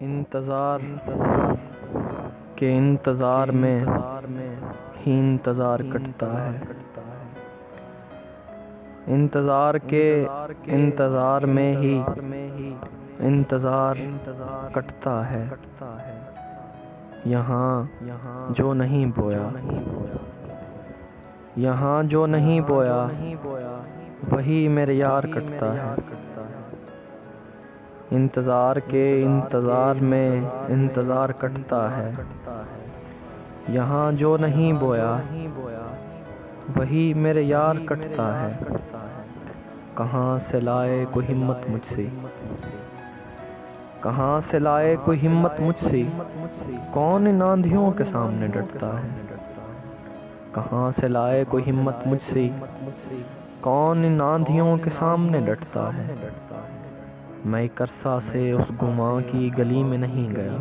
انتظار کے انتظار میں ہی انتظار کٹتا ہے، انتظار کے انتظار میں ہی انتظار کٹتا ہے۔ یہاں جو نہیں بویا، یہاں جو نہیں بویا وہی میرے یار کٹتا ہے۔ انتظار کے انتظار میں انتظار کٹتا ہے، یہاں جو نہیں بویا وہی میرے یار کٹتا ہے۔ کہاں سے لائے کوئی ہمت مجھ سے، کہاں سے لائے کوئی ہمت مجھ سے، کون ان آندھیوں کے سامنے ڈٹتا ہے۔ کہاں سے لائے کوئی ہمت مجھ سے، کون ان آندھیوں کے سامنے ڈٹتا ہے۔ میں ایک عرصہ سے اس گماں کی گلی میں نہیں گیا،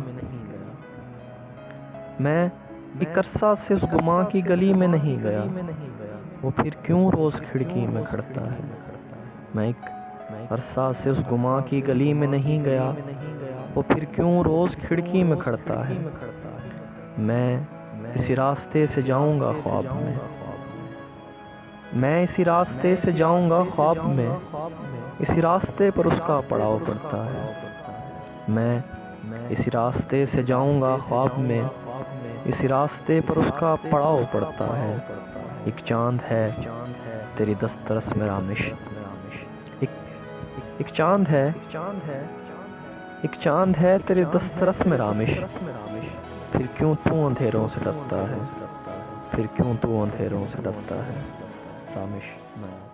میں ایک عرصہ سے اس گماں کی گلی میں نہیں گیا، وہ پھر کیوں روز کھڑکی میں کھڑتا ہے۔ میں ایک عرصہ سے اس گماں کی گلی میں نہیں گیا، وہ پھر کیوں روز کھڑکی میں کھڑتا ہے۔ میں اسی راستے سے جاؤں گا خواب میں، میں اسی راستے سے جاؤں گا خواب میں، اسی راستے پر اس کا پڑاؤ پڑتا ہے۔ میں اسی راستے سے جاؤں گا خواب میں، اسی راستے پر اس کا پڑاؤ پڑتا ہے۔ ایک چاند ہے تیری دسترس میں رامش، ایک چاند ہے، ایک چاند ہے تیری دسترس میں رامش، پھر کیوں تو اندھیروں سے ڈرتا ہے، پھر کیوں تو اندھیروں سے ڈرتا ہے۔ رامش نیا